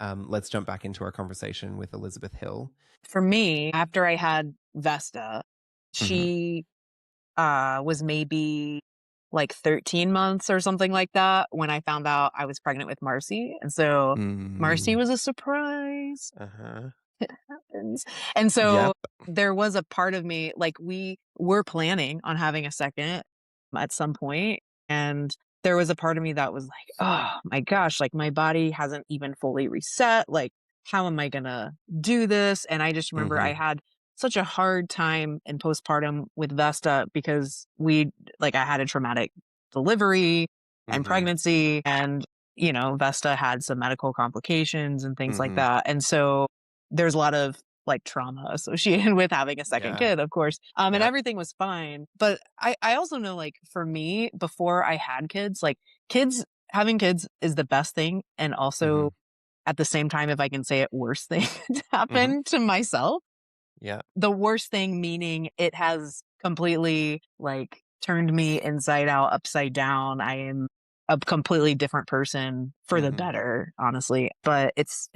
let's jump back into our conversation with Elizabeth Hill. For me, after I had Vesta, Hmm. she was maybe like 13 months or something like that when I found out I was pregnant with Marcy. And so Marcy Mm. was a surprise. Uh-huh. It happens. And Yep. so there was a part of me, like we were planning on having a second at some point, and there was a part of me that was like, oh my gosh, like my body hasn't even fully reset. Like, how am I gonna do this? And I just remember I Hmm. had such a hard time in postpartum with Vesta because I had a traumatic delivery and Hmm. pregnancy, and Vesta had some medical complications and things like Hmm. that. And so there's a lot of like trauma associated with having a second Yeah. kid, of course. And Yep. everything was fine. But I also know, like, for me, before I had kids, like, having kids is the best thing. And also Hmm. at the same time, if I can say it, worst thing to Hmm. happen to myself. Yep. The worst thing meaning it has completely like turned me inside out, upside down. I am a completely different person for the Hmm. better, honestly. But it's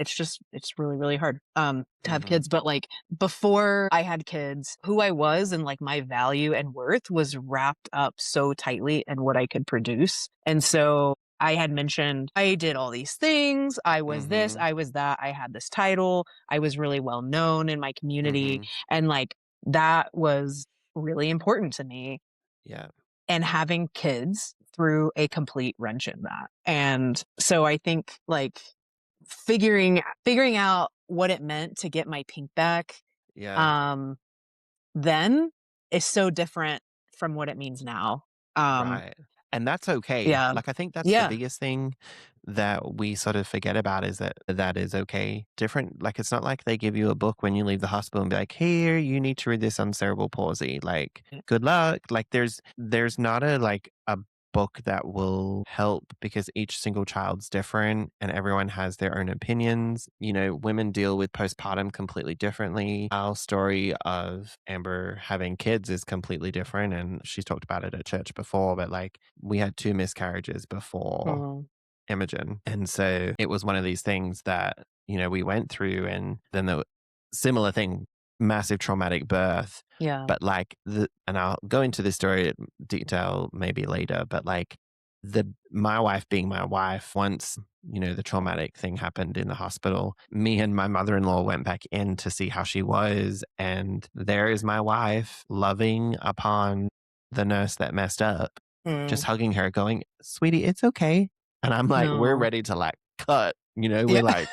really, really hard to have Hmm. kids. But like before I had kids, who I was and like my value and worth was wrapped up so tightly in what I could produce. And so I had mentioned I did all these things. I was this, Hmm. I was that, I had this title, I was really well known in my community. Hmm. And like that was really important to me. Yeah. And having kids threw a complete wrench in that. And so I think like figuring out what it meant to get my pink back Yeah. um then is so different from what it means now. Um Right. And that's okay. yeah. Like, I think that's the Yeah. biggest thing that we sort of forget about is that that is okay. Different, like, it's not like they give you a book when you leave the hospital and be like, here, you need to read this on cerebral palsy. Like, good luck. Like, there's not a, like, a book that will help because each single child's different and everyone has their own opinions. Women deal with postpartum completely differently. Our story of Amber having kids is completely different. And she's talked about it at church before, but like we had two miscarriages before Mhm. Imogen. And so it was one of these things that, we went through and then the similar thing, massive traumatic birth. Yeah. But like and I'll go into this story in detail maybe later, but like my wife being my wife, once, the traumatic thing happened in the hospital, me and my mother-in-law went back in to see how she was. And there is my wife loving upon the nurse that messed up, just Mm. hugging her, going, sweetie, it's okay. And I'm like, we're No. ready to like cut, we're Yeah. like,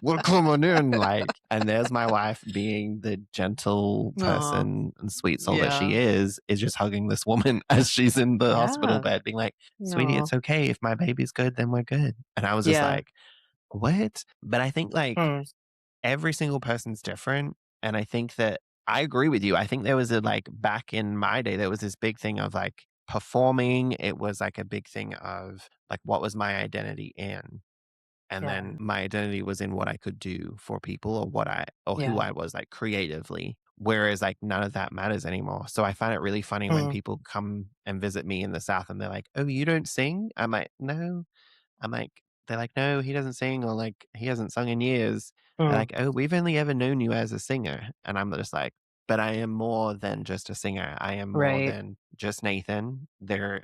well, come on in. Like, and there's my wife being the gentle No. person and sweet soul that Yeah. she is just hugging this woman as she's in the hospital Yeah. bed, being like, sweetie, No. it's okay. If my baby's good, then we're good. And I was just Yeah. like, what? But I think like Mm. every single person's different. And I think that I agree with you. I think there was a like back in my day, there was this big thing of like performing. It was like a big thing of like, what was my identity in? And Yeah. then my identity was in what I could do for people or who Yeah. I was like creatively. Whereas like none of that matters anymore. So I find it really funny when Mm. people come and visit me in the South and they're like, oh, you don't sing? I'm like, no. I'm like, they're like, no, he doesn't sing, or like he hasn't sung in years. They're Mm. like, oh, we've only ever known you as a singer. And I'm just like, but I am more than just a singer. I am more Right. than just Nathan. There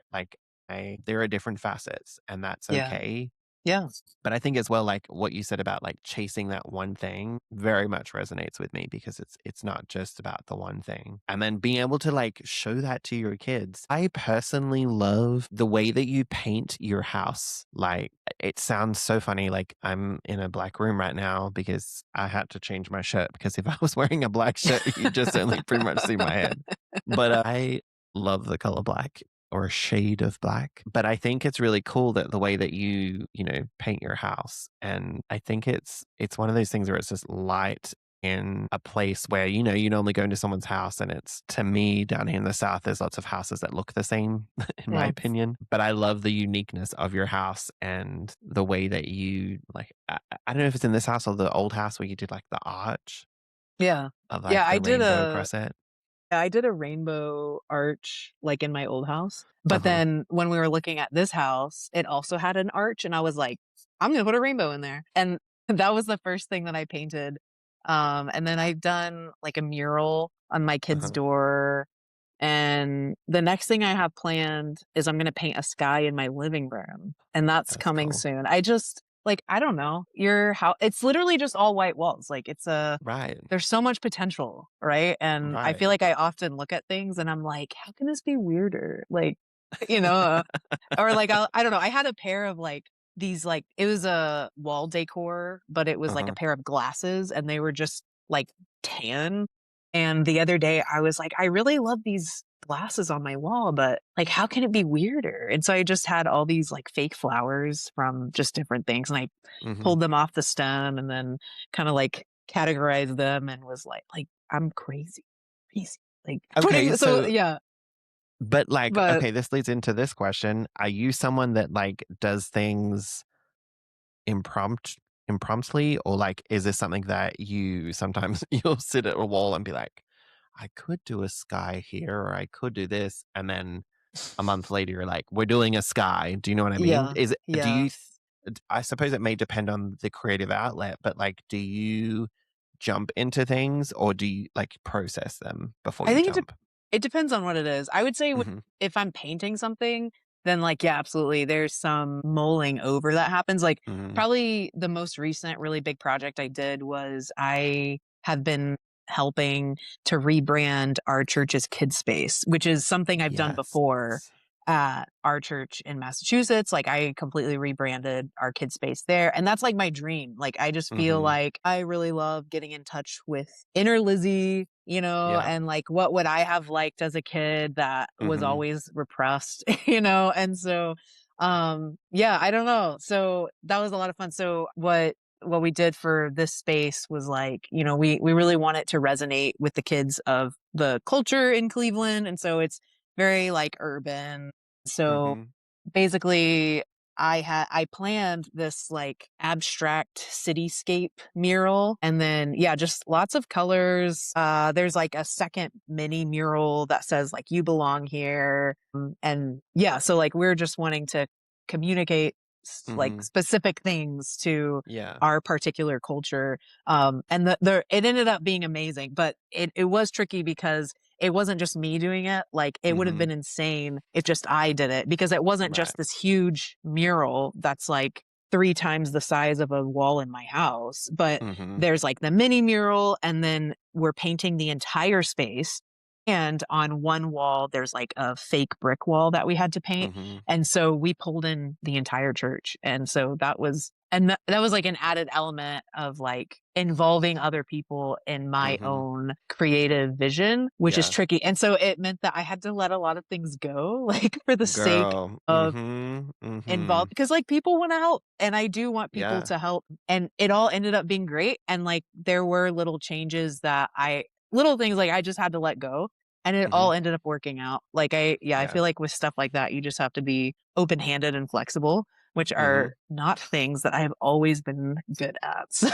are different facets, and that's Yeah. okay. Yeah. But I think as well, like what you said about like chasing that one thing very much resonates with me because it's not just about the one thing. And then being able to like show that to your kids. I personally love the way that you paint your house. Like it sounds so funny. Like I'm in a black room right now because I had to change my shirt because if I was wearing a black shirt, you just only pretty much see my head. But I love the color black or a shade of black. But I think it's really cool that the way that you paint your house. And I think it's one of those things where it's just light in a place where, you normally go into someone's house and it's to me down here in the South, there's lots of houses that look the same, in my Mm. opinion. But I love the uniqueness of your house and the way that you like I don't know if it's in this house or the old house where you did like the arch Yeah. of Yeah, like the rainbow across it. I did a rainbow arch, like, in my old house, but Uh-huh. then when we were looking at this house, it also had an arch, and I was like, "I'm gonna put a rainbow in there." And That was the first thing that I painted. And then I've done like a mural on my kid's Uh-huh. door. And the next thing I have planned is I'm gonna paint a sky in my living room, and that's That's coming cool. soon. I just like, I don't know, your house, it's literally just all white walls. Like it's a Right. there's so much potential, right? And I feel Right. like I often look at things and I'm like, how can this be weirder? Like, you know, or like I don't know. I had a pair of like these like it was a wall decor, but it was like a Uh-huh. pair of glasses and they were just like tan. And the other day I was like, I really love these glasses on my wall, but like how can it be weirder? And so I just had all these like fake flowers from just different things and I Mhm. pulled them off the stem and then kind of like categorized them and was like I'm crazy. Crazy. Like Okay, putting so so yeah, but, like, but okay, this leads into this question. Are you someone that, like, does things impromptly, or, like, is this something that you sometimes you'll sit at a wall and be like, "I could do a sky here, or I could do this," and then a month later, you're like, "We're doing a sky." Do you know what I mean? yeah, Is it do yeah. you th I suppose it may depend on the creative outlet, but, like, do you jump into things, or do you, like, process them before I you think jump? it depends on what it is. I would say Mhm. if I'm painting something, then like yeah, absolutely. There's some mulling over that happens. Like Mhm. probably the most recent really big project I did was I have been helping to rebrand our church's kids space, which is something I've done Yes. before at our church in Massachusetts. Like I completely rebranded our kids space there. And that's like my dream. Like I just feel Mhm. like I really love getting in touch with inner Lizzie, Yeah. and like what would I have liked as a kid that was Mhm. always repressed, And so yeah, I don't know. So that was a lot of fun. So what we did for this space was like, we really want it to resonate with the kids of the culture in Cleveland. And so it's very like urban. So Mhm. basically I planned this like abstract cityscape mural and then yeah, just lots of colors. There's like a second mini mural that says like you belong here. And yeah, so like we're just wanting to communicate like Mhm. specific things to Yeah. our particular culture. And the it ended up being amazing, but it was tricky because it wasn't just me doing it. Like it would have Mhm. been insane if just I did it because it wasn't Right. just this huge mural that's like 3 times the size of a wall in my house, but Mhm. there's like the mini mural and then we're painting the entire space. And on one wall, there's like a fake brick wall that we had to paint. Mhm. And so we pulled in the entire church. And so that was like an added element of like involving other people in my Mhm. own creative vision, which is Yeah. tricky. And so it meant that I had to let a lot of things go, like for the sake Girl. of Mhm. involved Mhm. because like people want to help and I do want people Yeah. to help and it all ended up being great and like there were little changes that I little things like I just had to let go and it Mhm. all ended up working out. Like I Yeah. feel like with stuff like that you just have to be open-handed and flexible, which are Mhm. not things that I've always been good at. So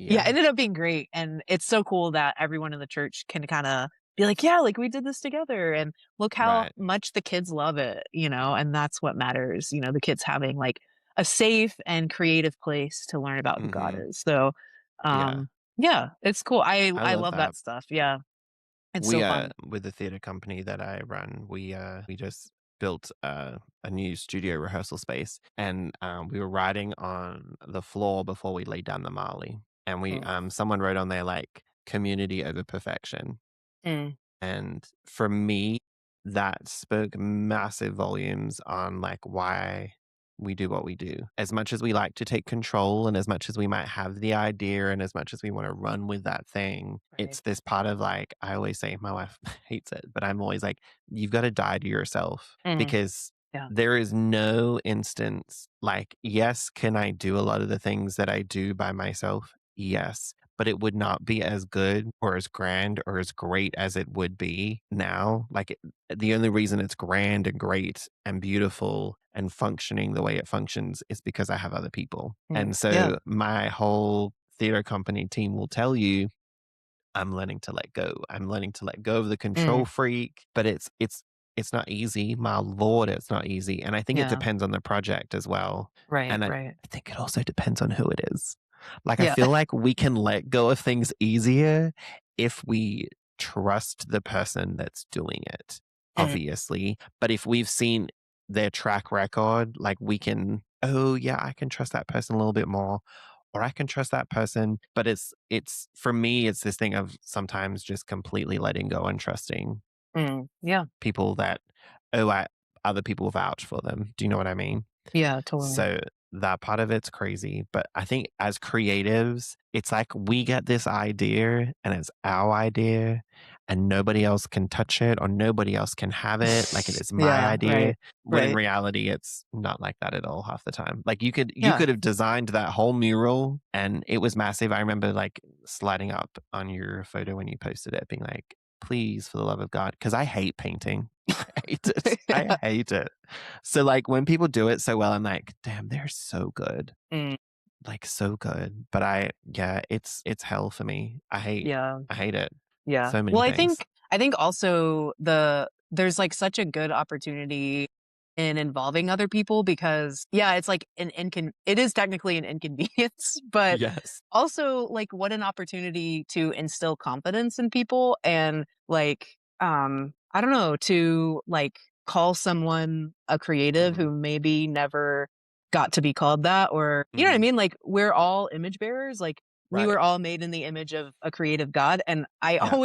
yeah, it Yeah. ended up being great and it's so cool that everyone in the church can kind of be like, yeah, like we did this together and look how Right. much the kids love it, and that's what matters, the kids having like a safe and creative place to learn about who God Mhm. is. So, Yeah. yeah, it's cool. I I I love love that that. stuff. Yeah, it's We so fun. with the theater company that I run, we just built a new studio rehearsal space, and we were writing on the floor before we laid down the Marley, and we Mm, someone wrote on there like community over perfection. mm, And for me, that spoke massive volumes on like why we do what we do. As much as we like to take control and as much as we might have the idea and as much as we want to run with that thing, right. it's this part of like, I always say, my wife hates it, but I'm always like, you've got to die to yourself Mm, because yeah. there is no instance like, yes, can I do a lot of the things that I do by myself? Yes, but it would not be as good or as grand or as great as it would be now. Like the only reason it's grand and great and beautiful and functioning the way it functions is because I have other people. Mm, And yeah. so my whole theater company team will tell you I'm learning to let go. I'm learning to let go of the control Mm, freak, but it's not easy. My lord, it's not easy. And I think it yeah. depends on the project as well. Right. And I Right. think it also depends on who it is. Like, I Yeah. feel like we can let go of things easier if we trust the person that's doing it, Mm, obviously. But if we've seen their track record, like we can, oh yeah, I can trust that person a little bit more. Or I can trust that person. But it's for me, it's this thing of sometimes just completely letting go and trusting yeah. people that, oh, other people vouch for them. Do you know what I mean? Yeah, totally. So that part of it's crazy. But I think as creatives, it's like we get this idea and it's our idea and nobody else can touch it or nobody else can have it. Like it is my Yeah, idea. right. When in Right. reality, it's not like that at all half the time. Like you Yeah. could have designed that whole mural and it was massive. I remember like sliding up on your photo when you posted it, being like, please, for the love of God, because I hate painting. I hate it. I Yeah. hate it. So like when people do it so well, I'm like, damn, they're so good. Mm, Like so good. But yeah, it's hell for me. yeah. I hate it. Yeah. So many Well, things. I think also there's like such a good opportunity in involving other people because yeah, it's like it is technically an inconvenience, but Yes. also like what an opportunity to instill confidence in people and like I don't know, to like call someone a creative Hmm. who maybe never got to be called that or you know what I Hmm. mean? Like we're all image bearers. Like we Right. were all made in the image of a creative God. And Yeah.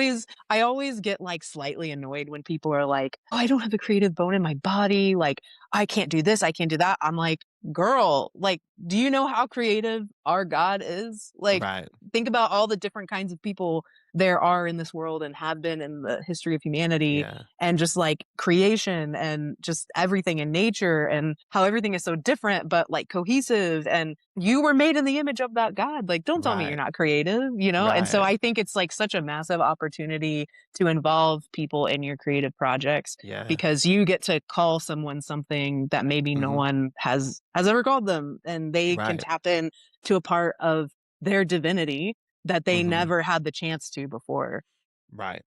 I always get like slightly annoyed when people are like, oh, I don't have a creative bone in my body. Like, I can't do this. I can't do that. I'm like, girl, like, do you know how creative our God is? Like, Right. think about all the different kinds of people there are in this world and have been in the history of humanity Yeah. and just like creation and just everything in nature and how everything is so different but like cohesive and you were made in the image of that God. Like don't tell me you're Right. not creative, you know? And so Right. I think it's like such a massive opportunity to involve people in your creative projects Yeah. because you get to call someone something that maybe no Hmm. one has ever called them and they can Right. tap in to a part of their divinity that they Hmm. never had the chance to before. Right.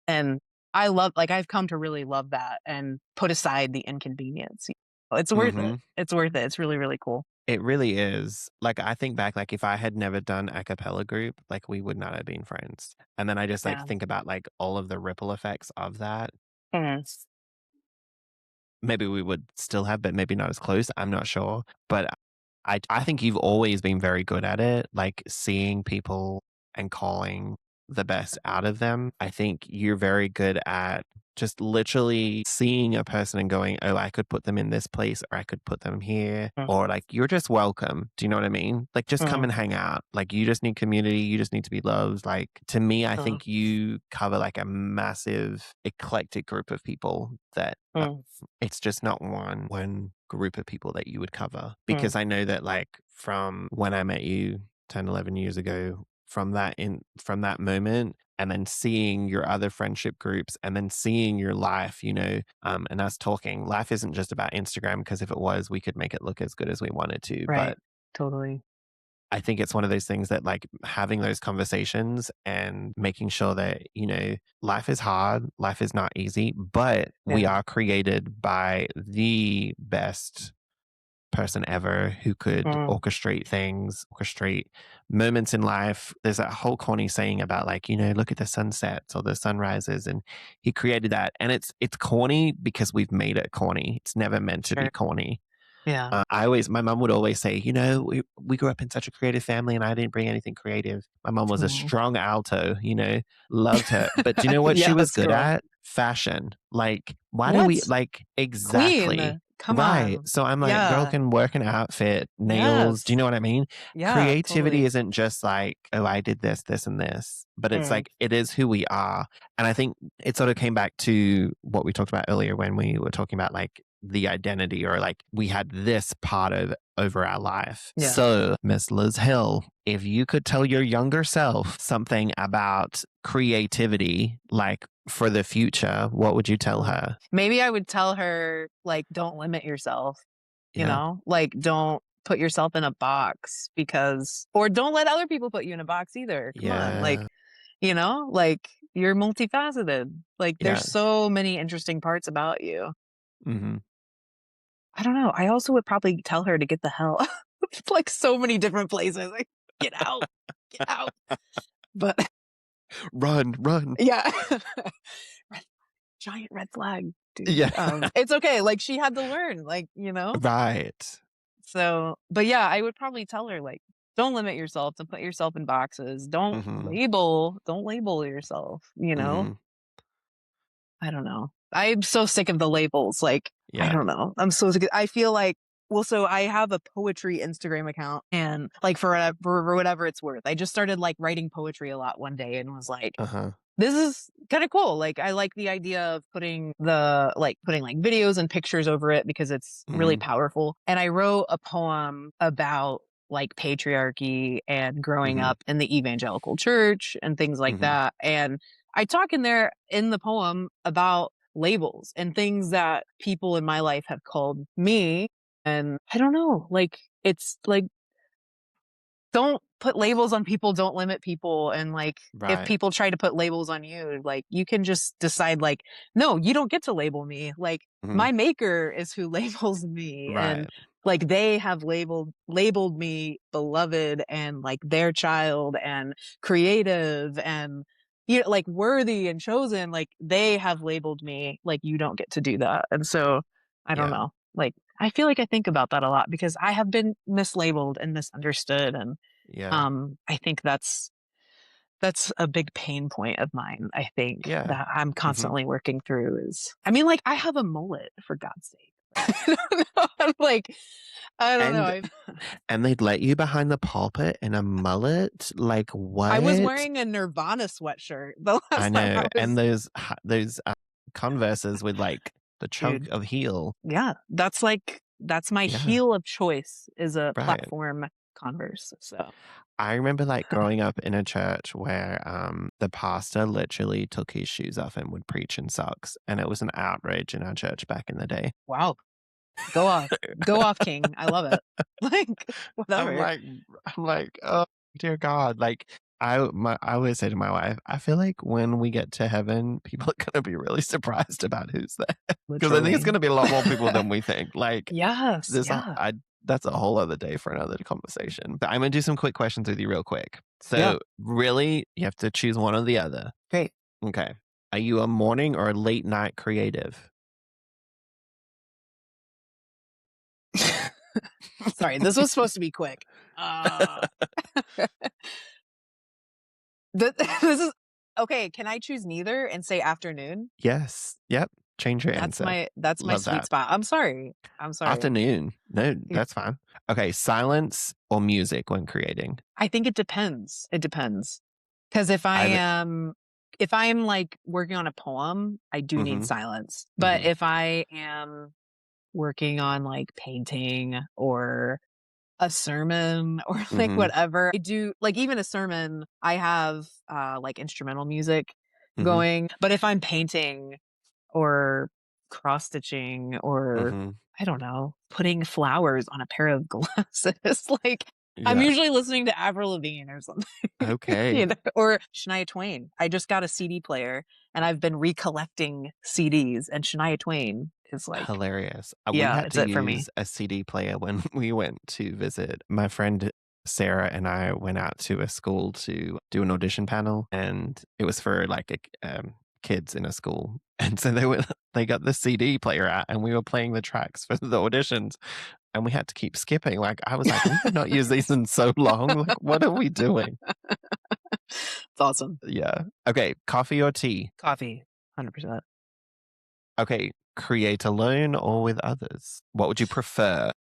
And I love like, I've come to really love that and put aside the inconvenience. It's worth it. Hmm. It's worth it. It's really, really cool. It really is. Like I think back, like if I had never done a cappella group, like we would not have been friends. And then I just like Yeah. think about like all of the ripple effects of that. Mhm. Maybe we would still have, but maybe not as close. I'm not sure. But I think you've always been very good at it, like seeing people and calling the best out of them. I think you're very good at just literally seeing a person and going, oh, I could put them in this place or I could put them here. Mm, Or like, you're just welcome. Do you know what I mean? Like, just come mm, and hang out. Like, you just need community. You just need to be loved. Like, to me, I mm, think you cover like a massive eclectic group of people that mm, it's just not one group of people that you would cover mm, because I know that like from when I met you 10, 11 years ago, from that moment and then seeing your other friendship groups and then seeing your life, and us talking, life isn't just about Instagram because if it was, we could make it look as good as we wanted to. right. But Totally. I think it's one of those things that like having those conversations and making sure that, life is hard, life is not easy, but we Yeah. are created by the best person ever who could Mm, orchestrate things, orchestrate moments in life. There's that whole corny saying about like, look at the sunsets or the sunrises and he created that. And it's corny because we've made it corny. It's never meant to be sure. corny. Yeah. My mom would always say, we grew up in such a creative family and I didn't bring anything creative. My mom was a Mm. strong alto, loved her. But do you know what she Yeah, was good strong. at? Fashion. Like, why do we, What? like, exactly. Queen. Come Right. on. So I'm like, girl Yeah. can work an outfit, nails. Do you Yes. know what I mean? Yeah, Creativity totally. isn't just like, oh, I did this, this, and this, but it's Mm, like, it is who we are. And I think it sort of came back to what we talked about earlier when we were talking about like the identity or like we had this part of over our life. yeah. So, Miss Liz Hill, if you could tell your younger self something about creativity, like for the future, what would you tell Mm. her? Maybe I would tell her, like, don't limit yourself, you Yeah. know? Like, don't put yourself in a box because or don't let other people put you in a box either. Come on. Like, Yeah. you know, like you're multifaceted. Like Yeah. there's so many interesting parts about you. Hmm. I don't know. I also would probably tell her to get the hell like so many different places. Like, Get out, get out. But Run, run. yeah. Red giant red flag, dude. Yeah. It's okay, like, she had to learn, like, you know? Right. So but yeah, I would probably tell her, like, "Don't limit yourself, don't put yourself in boxes, Mhm. don't label yourself," you know? Mhm. I don't know. I'm so sick of the labels, like, I Yeah. don't know. I'm so sick I feel like well, so I have a poetry Instagram account and, like, for whatever it's worth, I just started, like, writing poetry a lot one day and was like, Uh-huh. "This is kinda cool." Like, I like the idea of putting, like, videos and pictures over it because it's really Mhm. powerful, and I wrote a poem about, like, patriarchy and growing Mhm. up in the evangelical church and things like Mhm. that, and I talk in there in the poem about labels and things that people in my life have called me, and I don't know, like, it's like don't put labels on people, don't limit people, and, like, if Right. people try to put labels on you, like, you can just decide, like, "No, you don't get to label me, like, Mhm. my maker is who labels me, and, Right. like, they have labeled me beloved and, like, their child and creative and, like, worthy and chosen, like, they have labeled me, like, you don't get to do that." And so, I don't Yeah. know, like, I feel like I think about that a lot because I have been mislabeled and misunderstood, and Yeah. I think that's a big pain point of mine, I think, Yeah. that I'm Mhm. constantly working through is I mean, like, I have a mullet, for God's sake. I don't know, I'm like, I don't know, And they'd let you behind the pulpit in a mullet? Like, I was what? wearing a Nirvana sweatshirt the I last time know, I and was those Converses with, like, the chunk dude, of heel. yeah, that's my Yeah, heel of choice is a right. platform Converse, so I remember, like, growing up in a church where, the pastor literally took his shoes off and would preach in socks, and it was an outrage in our church back in the day. wow. Go off. Go off, king. I love it. Like, I'm whatever. like I'm like, "Oh, dear God." Like, I always say to my wife, "I feel like when we get to heaven, people are gonna be really surprised about who's there, because I think it's Literally. gonna be a lot more people than we think." Like, Yes, this yeah. I that's a whole other day for another conversation, but I'm gonna do some quick questions with you real quick. Yeah, So, really, you have to choose one or the other. great. Okay. Are you a morning or a late night creative? Sorry, this was supposed to be quick. Uh, this is okay, can I choose neither and say afternoon? Yes. Yep. Change your answer. That's my Love sweet that. spot. I'm sorry. I'm sorry. Afternoon. No, Yeah. that's fine. Okay, silence or music when creating? I think it depends. It depends. 'Cause if I Either. am if I'm, like, working on a poem, I do need Mhm, silence. But mhm, if I am working on, like, painting or a sermon or, like, mhm, whatever. I do like, even a sermon, I have, like, instrumental music mhm, going, but if I'm painting or cross stitching or, mhm. I don't know, putting flowers on a pair of glasses, like, I'm Yeah. usually listening to Avril Lavigne or something, Okay. or Shania Twain. I just got a CD player, and I've been recollecting CDs, and Shania Twain is, like Hilarious. We yeah, had it's to it for me. use a CD player when we went to visit. My friend Sarah and I went out to a school to do an audition panel, and it was for like kids in a school. And so they got the CD player out, and we were playing the tracks for the auditions, and we had to keep skipping. Like I was like, we have not used these in so long. Like, what are we doing? It's awesome. Yeah. Okay. Coffee or tea? Coffee, 100%. Okay. Create alone or with others? What would you prefer?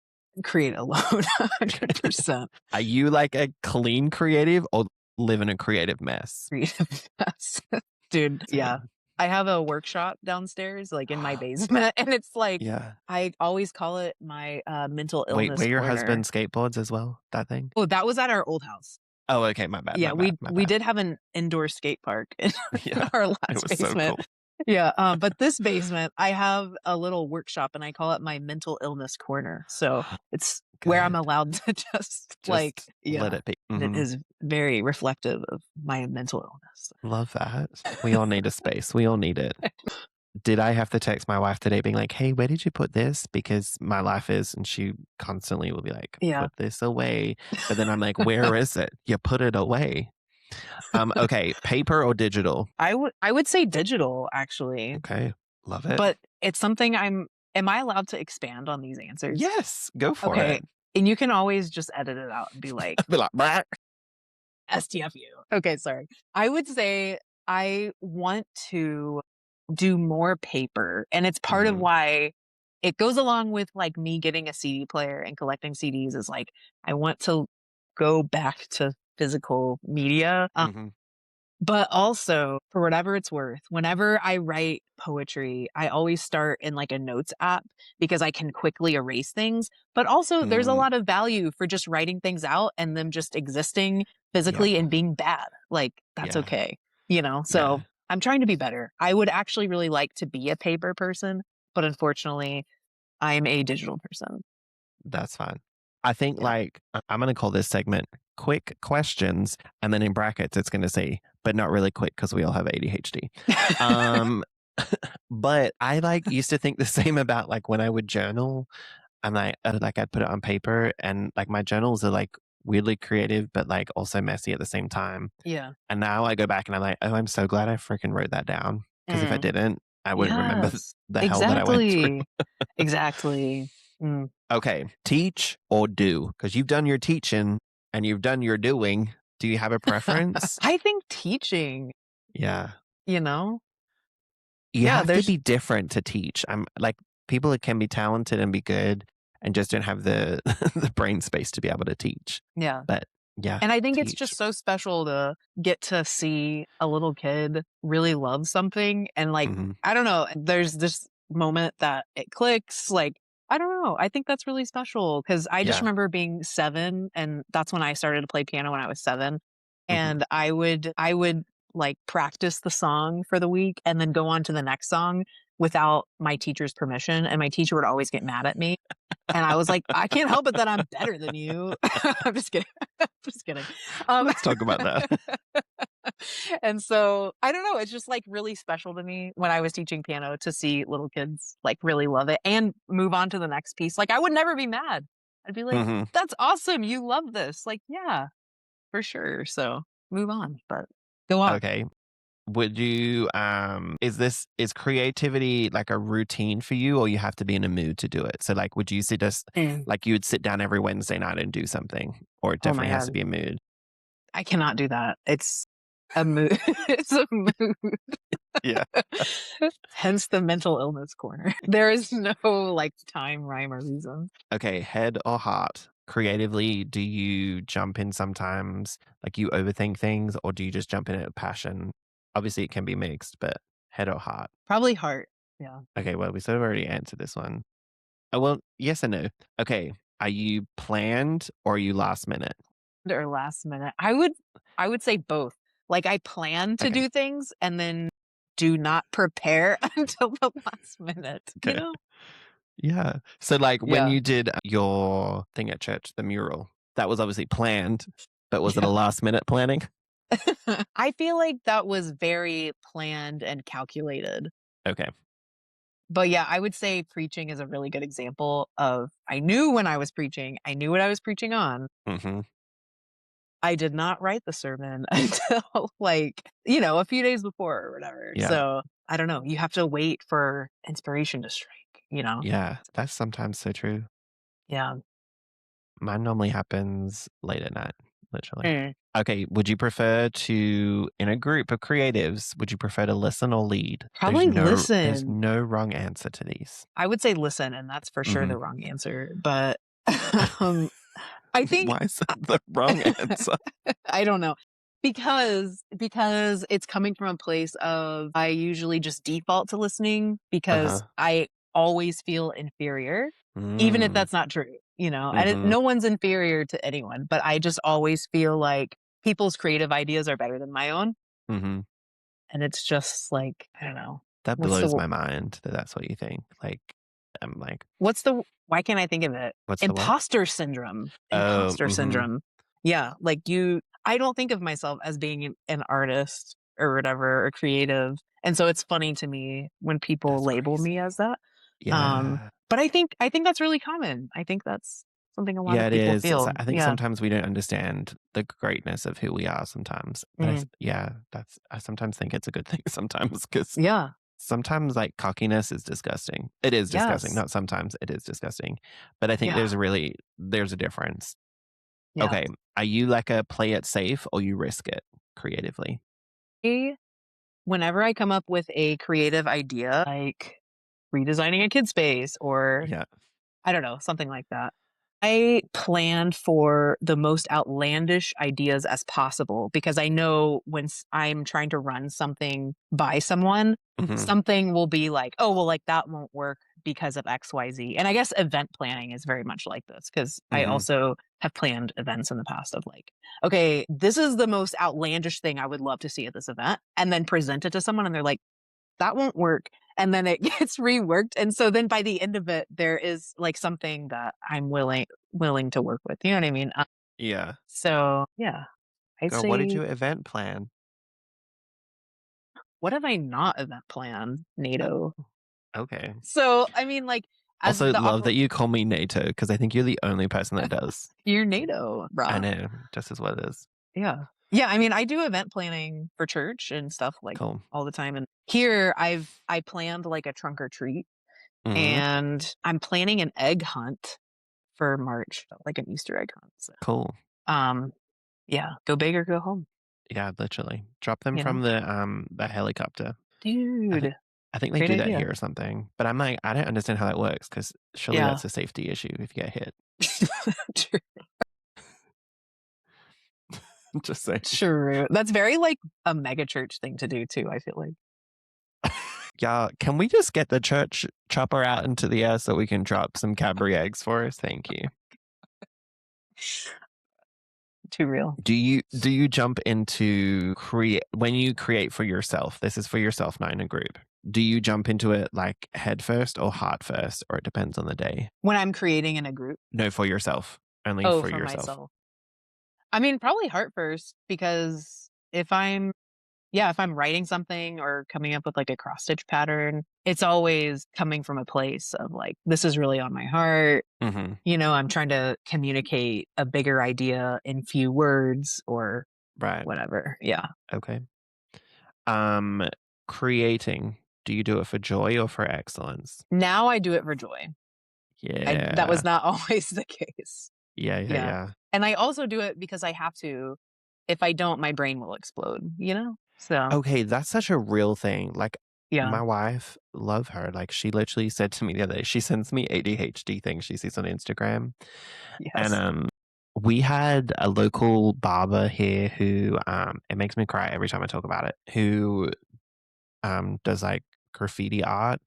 Create alone, 100% Are you like a clean creative or live in a creative mess? creative mess. Dude, yeah. Same. I have a workshop downstairs, like, in my basement, and it's like Yeah. I always call it my, mental Wait, illness where your corner. husband skateboards as well? That thing? Oh, that was at our old house. Oh, okay. My bad. Yeah, My bad. My we bad. did have an indoor skate park in Yeah. our It last was so basement. cool. Yeah, but this basement, I have a little workshop, and I call it my mental illness corner. So it's where I'm Good. allowed to just like, Just let yeah, it be. and it Mhm. is very reflective of my mental illness. Love that. We all need a space. We all need it. did I have to text my wife today being like, "Hey, where did you put this?" Because my life is and she constantly will be like, Yeah. "Put this away." But then I'm like, "Where is it? You put it away." Okay, paper or digital? I would say digital, actually, Okay, love it. but it's something am I allowed to expand on these answers? Yes, go for Okay, it. and you can always just edit it out and be like, Be like, "Bleh." "STFU." Okay, sorry. I would say I want to do more paper, and it's part of Mhm, why it goes along with, like, me getting a CD player and collecting CDs is, like, I want to go back to physical media, mhm. but also, for whatever it's worth, whenever I write poetry, I always start in, like, a notes app because I can quickly erase things, but also there's a Mm, lot of value for just writing things out and them just existing yep, physically and being bad. Like, that's yeah, okay, you know? So, yeah, I'm trying to be better. I would actually really like to be a paper person, but unfortunately, I'm a digital person. that's fine. I think, Yeah. like, I'm gonna call this segment "Quick Questions," and then in brackets, it's gonna say, "But not really quick because we all have ADHD." Um, but I, like, used to think the same about, like, when I would journal. I'm like, I'd put it on paper and, like, my journals are, like, weirdly creative, but, like, also messy at the same time. Yeah. And now I go back and I'm like, "Oh, I'm so glad I freaking wrote that down because if I Mm. didn't, I wouldn't remember Yes. the hell that I went through." Exactly. Exactly. Mm. Okay, teach or do? Because 'Cause you've done your teaching and you've done your doing. Do you have a preference? I think teaching, Yeah. you know? You Yeah, have to there's be different to teach. I'm like, people that can be talented and be good and just don't have the the brain space to be able to teach. yeah. But yeah, And I think it's teach. just so special to get to see a little kid really love something and, like, Mhm. I don't know, there's this moment that it clicks, like, I don't know, I think that's really special because I just Yeah. remember being 7, and that's when I started to play piano when I was 7, Mhm. and I would, like, practice the song for the week and then go on to the next song without my teacher's permission, and my teacher would always get mad at me. And I was like, "I can't help it that I'm better than you." I'm just kidding. Just kidding. Um, Let's talk about that. and so, I don't know, it's just, like, really special to me when I was teaching piano to see little kids, like, really love it and move on to the next piece. Like, I would never be mad. I'd be like, Mhm. "That's awesome. You love this." Like, "Yeah, for sure." So, move on, but go on. Okay. Would you is creativity like a routine for you or you have to be in a mood to do it? So like would you suggest Mm. like you would sit down every Wednesday night and do something or it Oh my definitely has to god. be a mood? I cannot do that. It's a mood. It's a mood. Yeah. Hence the mental illness corner. There is no, like, time, rhyme, or reason. Okay, head or heart? Creatively, do you jump in sometimes like you overthink things or do you just jump in at passion? Obviously it can be mixed, but head or heart? Probably heart. Yeah. Okay, well we sort of already answered this one. Oh well, yes and no. Okay. Are you planned or are you last minute? Or last minute. I would say both. Like, I plan to Okay. do things and then do not prepare until the last minute, you Okay. know? Yeah. So, like, when Yeah. you did your thing at church, the mural, that was obviously planned, but was it a Yeah. last minute planning? I feel like that was very planned and calculated. Okay. But yeah, I would say preaching is a really good example of I knew when I was preaching, I knew what I was preaching on. Mhm. I did not write the sermon until, like, a few days before or whatever. Yeah. So, I don't know, you have to wait for inspiration to strike, you know? Yeah. That's sometimes so true. Yeah. Mine normally happens late at night, literally. Mm. Okay. Would you prefer to, in a group of creatives, would you prefer to listen or lead? Probably There's listen. no wrong answer to these. I would say listen, and that's for sure Mhm. the wrong answer, but, um, I think Why is that the wrong answer? I don't know. Because it's coming from a place of I usually just default to listening because Uh-huh. I always feel inferior, even if Mm. that's not true, and Mhm. no one's inferior to anyone, but I just always feel like people's creative ideas are better than my own, Mhm. and it's just like, I don't know. That What's blows the my mind that that's what you think. Like, I'm like, what's the why can't I think of it? "What's the what?" Imposter syndrome. Oh, Imposter mhm. syndrome. Yeah, like I don't think of myself as being an artist or whatever, or creative. And so it's funny to me when people That's label me crazy. as that. Yeah. But I think that's really common. I think that's something a lot Yeah, of it people is. It's feel. I think Yeah. sometimes we don't understand the greatness of who we are sometimes. But Mm. yeah, that's I sometimes think it's a good thing sometimes because Yeah. sometimes like cockiness is disgusting. It is disgusting. Yes. Not sometimes, it is disgusting. But I think Yeah. there's a difference. Yeah. Okay, are you like a play it safe or you risk it creatively? Whenever I come up with a creative idea, like redesigning a kid space or Yeah. I don't know, something like that. I planned for the most outlandish ideas as possible because I know when I'm trying to run something by someone, Mhm. something will be like, oh, well, like that won't work because of XYZ. And I guess event planning is very much like this because I Mhm. also have planned events in the past of like, okay, this is the most outlandish thing I would love to see at this event. And then present it to someone and they're like, that won't work. And then it gets reworked. And so then by the end of it, there is like something that I'm willing to work with. You know what I mean? Yeah. So yeah, I'd Girl, what did say your event plan? what have I not event planned? Uh, NATO. okay. So I mean, like as Also the love that you call me NATO because I think you're the only person that does. you're NATO, I bruh. know, just as what it is. Yeah. Yeah. I mean, I do event planning for church and stuff like Cool. all the time. And here I planned like a trunk or treat Mhm. and I'm planning an egg hunt for March, like an Easter egg hunt. So, Cool. um, yeah, go big or go home, Yeah, literally. Drop them you know? from the helicopter. I think Dude, I think they great do that idea. here or something. But I'm like, I don't understand how that works because surely Yeah. that's a safety issue if you get hit. True. Just saying. True. That's very like a mega church thing to do too, I feel like. Yeah, can we just get the church chopper out into the air so we can drop some Cadbury eggs for us? Thank you. Too real. Do you jump into create when you create for yourself? This is for yourself, not in a group. Do you jump into it like head first or heart first, or it depends on the day? When I'm creating in a group. No, for yourself. Only Oh, for for yourself. myself. I mean, probably heart first because if I'm writing something or coming up with like a cross stitch pattern, it's always coming from a place of like, this is really on my heart. Hmm. I'm trying to communicate a bigger idea in few words or Right. whatever. Yeah. Okay. Um, creating. Do you do it for joy or for excellence? Now I do it for joy. That was Yeah. not always the case. Yeah, yeah, Yeah. yeah. And I also do it because I have to. If I don't, my brain will explode? So, Okay, that's such a real thing. Like yeah. my wife, love her. Like she literally said to me the other day, she sends me ADHD things she sees on Instagram. And Yes. we had a local barber here who it makes me cry every time I talk about it, who does like graffiti art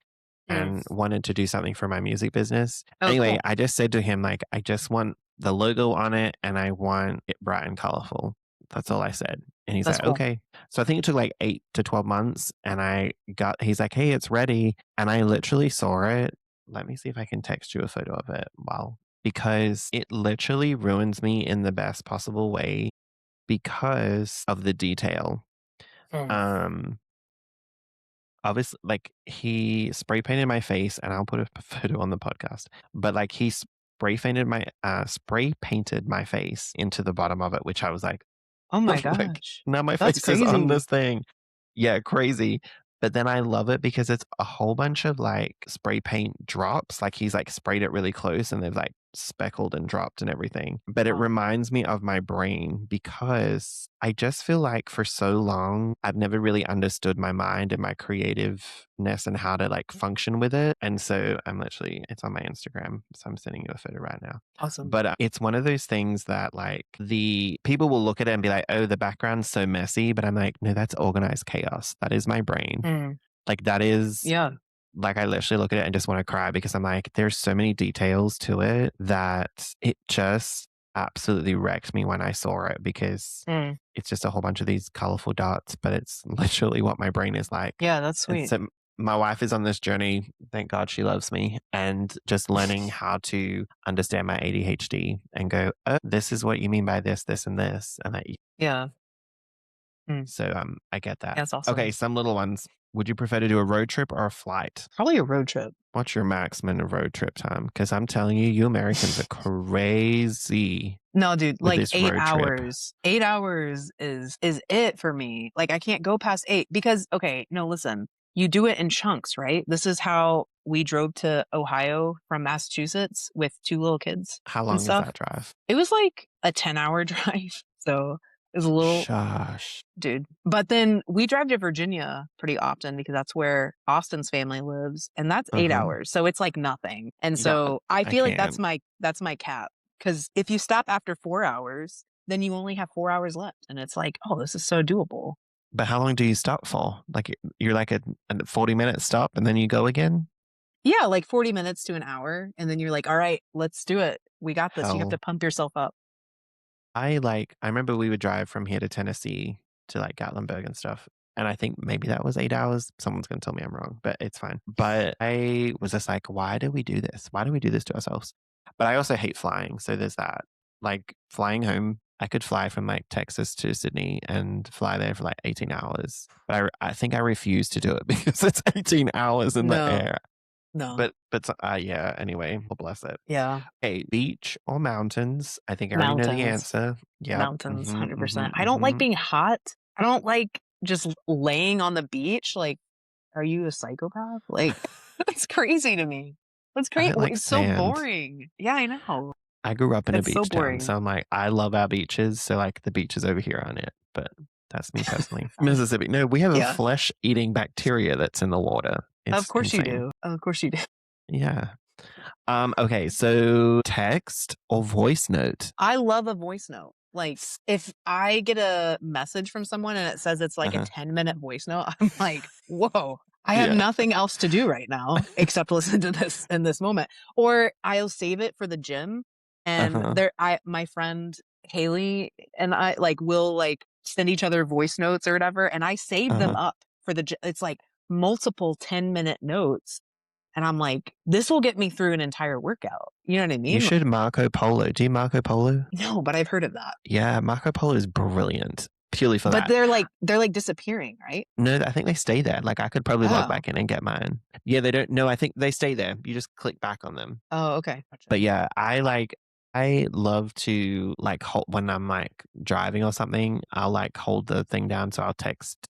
Mm. and wanted to do something for my music business. Oh, Anyway, cool. I just said to him, like, I just want the logo on it and I want it bright and colorful. That's all I said. And he's That's like, cool. okay. So I think it took like 8 to 12 months. And he's like, hey, it's ready. And I literally saw it. Let me see if I can text you a photo of it. Wow. Because it literally ruins me in the best possible way because of the detail. Mm. Um, obviously like he spray painted my face and I'll put a photo on the podcast, but like he spray painted my face into the bottom of it, which I was like, Oh my like gosh. now my That's face is on crazy. this thing. Yeah, crazy. But then I love it because it's a whole bunch of like spray paint drops. Like he's like sprayed it really close and they've like speckled and dropped and everything. But it Wow. reminds me of my brain because I just feel like for so long, I've never really understood my mind and my creativeness and how to like function with it. And so it's on my Instagram. So I'm sending you a photo right now. Awesome. But it's one of those things that like the people will look at it and be like, oh, the background's so messy. But I'm like, no, that's organized chaos. That is my brain. Mm. Like that is Yeah. like I literally look at it and just want to cry because I'm like, there's so many details to it that it just absolutely wrecked me when I saw it because Mm. it's just a whole bunch of these colorful dots, but it's literally what my brain is like. Yeah, that's And sweet. so my wife is on this journey. Thank God she loves me and just learning how to understand my ADHD and go, oh, this is what you mean by this, this, and this. And that, Yeah. Mm. So I get that. That's Okay, awesome. some little ones. Would you prefer to do a road trip or a flight? Probably a road trip. What's your maximum road trip time? Because I'm telling you, you Americans are crazy No, dude, with like this 8 road trip. hours. 8 hours is it for me. Like, I can't go past 8 because okay, no, listen. You do it in chunks, right? This is how we drove to Ohio from Massachusetts with 2 little kids How and long is stuff. that drive? It was like a 10-hour drive, so it was a little Shush. dude. But then we drive to Virginia pretty often because that's where Austin's family lives, and that's 8 hours. So it's like nothing. And Yeah, so I I feel like can't. that's my cap. Because if you stop after 4 hours, then you only have 4 hours left, and it's like, oh, this is so doable. But how long do you stop for? Like you're like a 40-minute stop and then you go again? Yeah, like 40 minutes to an hour, and then you're like, all right, let's do it. We got this. You have to Hell, pump yourself up. I remember we would drive from here to Tennessee to like Gatlinburg and stuff. And I think maybe that was 8 hours. Someone's going to tell me I'm wrong, but it's fine. But I was just like, why do we do this? Why do we do this to ourselves? But I also hate flying. So there's that. Like flying home, I could fly from like Texas to Sydney and fly there for like 18 hours. But I think I refuse to do it because it's 18 hours in the No, air. no. But yeah, anyway, well, bless it. Yeah, Okay, beach or mountains? I think I already know the mountains. answer. Yeah. Mountains, 100%. I don't like being hot. I don't like just laying on the beach. Like, are you a psychopath? Like, that's crazy to me. That's I great. don't like It's so sand. boring. Yeah, I know. I grew up in a It's so beach town, boring. so I'm like, I love our beaches. So like the beaches over here aren't it, but that's me personally. Mississippi. No, we have a Yeah. flesh-eating bacteria that's in the water. It's Of course insane. you do. Of course you do. Yeah. Okay, so text or voice note? I love a voice note. Like, if I get a message from someone and it says it's like a 10-minute voice note, I'm like, whoa, I have nothing else to do right now except listen to this in this moment. Or I'll save it for the gym. And my friend Haley and I like will like send each other voice notes or whatever, and I save them up for the. It's like multiple 10-minute notes, and I'm like, this will get me through an entire workout. You know what I mean? You should Marco Polo. Do you Marco Polo? No, but I've heard of that. Yeah, Marco Polo is brilliant. Purely for that. But they're like disappearing, right? No, I think they stay there. Like I could probably log back in and get mine. Yeah, they don't. No, I think they stay there. You just click back on them. Oh, okay. Gotcha. But yeah, I love to like hold when I'm like driving or something. I'll like hold the thing down so I'll text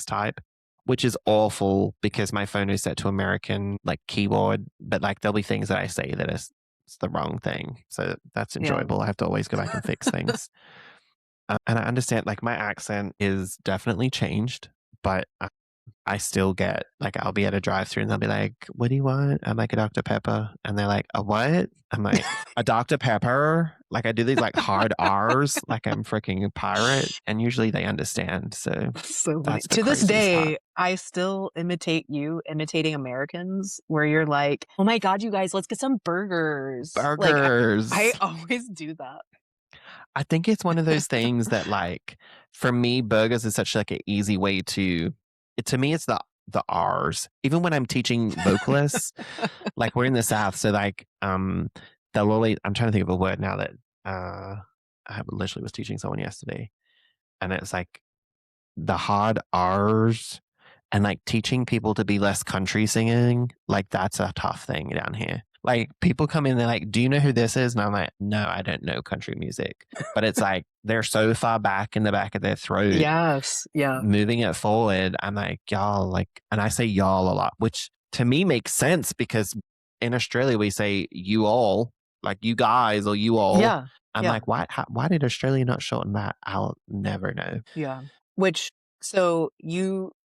type, which is awful because my phone is set to American like keyboard. But like there'll be things that I say that is it's the wrong thing. So that's enjoyable. I have to always go back and fix things. And I understand like my accent is definitely changed, but I still get like I'll be at a drive-through and they'll be like, "What do you want?" I'm like, "A Dr. Pepper," and they're like, "A what?" I'm like, "A Dr. Pepper." Like I do these like hard R's, like I'm freaking pirate, and usually they understand. So that's to this day, part. I still imitate you imitating Americans, where you're like, "Oh my god, you guys, let's get some burgers." Burgers. Like, I always do that. I think it's one of those things that like for me, burgers is such like an easy way to me it's the R's. Even when I'm teaching vocalists, like we're in the South, so like they'll always I'm trying to think of a word now that I literally was teaching someone yesterday. And it's like the hard R's and like teaching people to be less country singing, like that's a tough thing down here. Like people come in, they're like, "Do you know who this is?" And I'm like, "No, I don't know country music." But it's like they're so far back in the back of their throat. Yes. Yeah. Moving it forward. I'm like, y'all, like, and I say y'all a lot, which to me makes sense because in Australia we say you all, like you guys or you all. Yeah. I'm like, why did Australia not shorten that? I'll never know. Yeah. So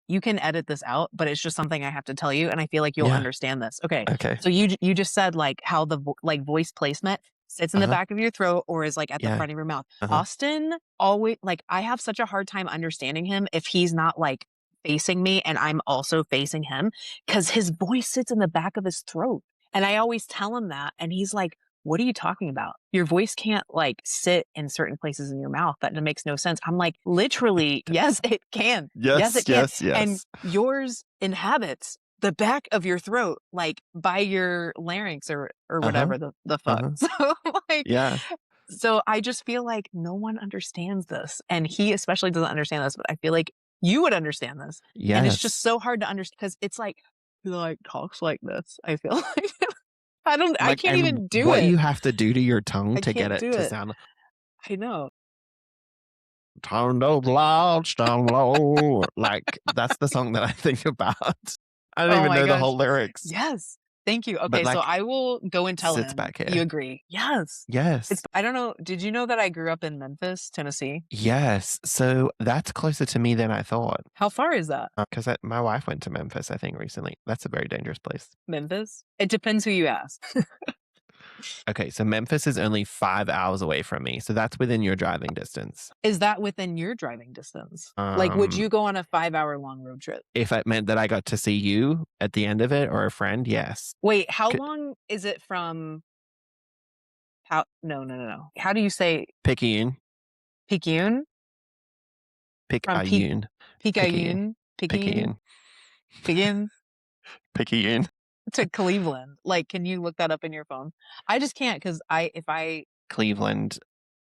you can edit this out, but it's just something I have to tell you, and I feel like you'll understand this. Okay. So you just said like how the like voice placement sits in the back of your throat or is like at the front of your mouth. Austin always like I have such a hard time understanding him if he's not like facing me and I'm also facing him because his voice sits in the back of his throat. And I always tell him that, and he's like, "What are you talking about? Your voice can't like sit in certain places in your mouth. That makes no sense." I'm like, literally, yes, it can. Yes, it can. Yes. And yours inhabits the back of your throat, like by your larynx or whatever the fuck. So like, So I just feel like no one understands this, and he especially doesn't understand this, but I feel like you would understand this, and it's just Yes. so hard to understand because it's like, he, like, talks like this, I feel like. I Like, can't and even do what it. you have to do to your tongue I to get can't it do to it. sound I know. turn those lights down low. Like, that's the song that I think about. I don't Oh even my know the gosh. whole lyrics, Yes. Thank you. but Okay, so like, I will go and tell sits him back you here. agree. Yes. It's Yes. I don't know, did you know that I grew up in Memphis, Tennessee? Yes. So that's closer to me than I thought. How far is that? Because my wife went to Memphis, I think, recently. That's a very dangerous place. Memphis? It depends who you ask. Okay, so Memphis is only 5 hours away from me. So that's within your driving distance. Is that within your driving distance? Like, would Um, you go on a 5-hour long road trip? if it meant that I got to see you at the end of it or a friend, yes. Wait, how C- long is it from how no, no, no, no. How do you say Picayune, Picayune? From Picayune, Picayune, Picayune? Picayune? Picayune, Picayune Picayune, to Cleveland? Like, can you look that up in your phone? I just can't because if I Cleveland,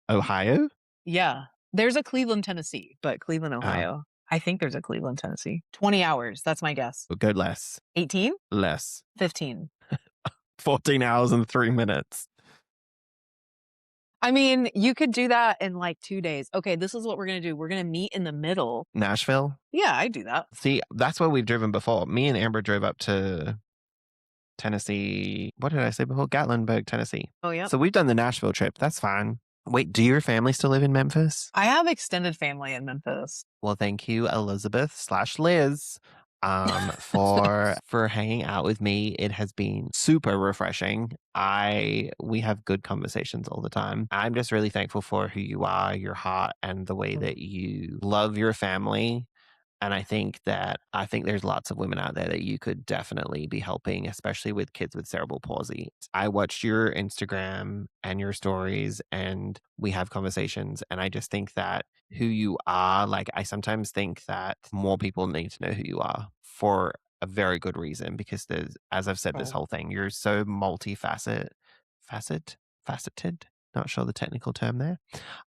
Ohio. yeah. There's a Cleveland, Tennessee, but Cleveland, Oh, Ohio. I think there's a Cleveland, Tennessee. 20 hours, that's my guess. go less, 18? less. 15. 14 hours and 3 minutes. I mean, you could do that in like 2 days. Okay, this is what we're gonna do. We're gonna meet in the middle. Nashville. Yeah, I do that. See, that's where we've driven before. Me and Amber drove up to Tennessee. What did I say before? Gatlinburg, Tennessee. Oh, yeah. So we've done the Nashville trip. That's fine. Wait, do your family still live in Memphis? I have extended family in Memphis. Well, thank you, Elizabeth slash Liz, for hanging out with me. It has been super refreshing. We have good conversations all the time. I'm just really thankful for who you are, your heart, and the way that you love your family. And I think there's lots of women out there that you could definitely be helping, especially with kids with cerebral palsy. I watched your Instagram and your stories, and we have conversations. And I just think that who you are, like, I sometimes think that more people need to know who you are for a very good reason, because as I've said this Oh. whole thing, you're so faceted. Not sure the technical term there.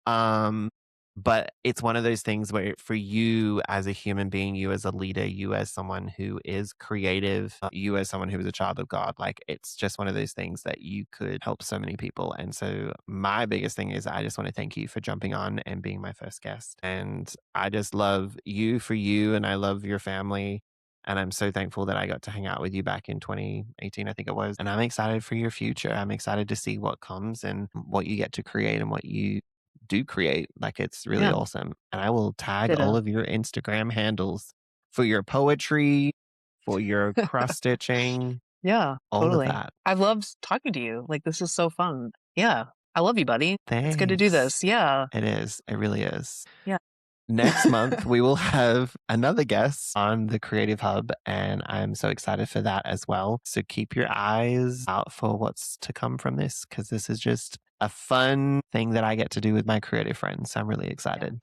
Um, but it's one of those things where for you as a human being, you as a leader, you as someone who is creative, you as someone who is a child of God, like, it's just one of those things that you could help so many people. And so my biggest thing is I just want to thank you for jumping on and being my first guest. And I just love you for you, and I love your family. And I'm so thankful that I got to hang out with you back in 2018, I think it was. And I'm excited for your future. I'm excited to see what comes and what you get to create and what you do create. Like, it's really Yeah, awesome. And I will tag all ditto. of your Instagram handles for your poetry, for your cross stitching, Yeah, all of totally. that. I've loved talking to you. Like, this is so fun. Yeah. I love you, buddy. It's good to do Thanks. this. Yeah. It is. It really is. Yeah. Next month, we will have another guest on the Creative Hub, and I'm so excited for that as well. So keep your eyes out for what's to come from this, because this is just a fun thing that I get to do with my creative friends. I'm really Yeah. excited.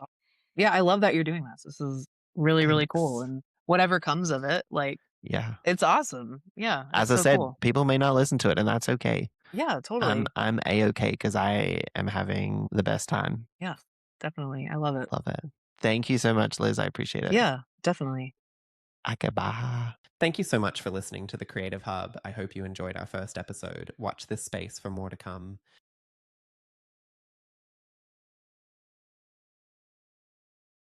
Yeah, I love that you're doing this. This is really, really cool. Thanks. And whatever comes of it, like, Yeah. it's awesome. Yeah, As it's I so said, cool. people may not listen to it, and that's okay. Yeah, I'm totally. I'm a-okay because I am having the best time. Yeah, definitely. I love it. Love it. Thank you so much, Liz. I appreciate it. Yeah, definitely. Akaba. Thank you so much for listening to the Creative Hub. I hope you enjoyed our first episode. Watch this space for more to come.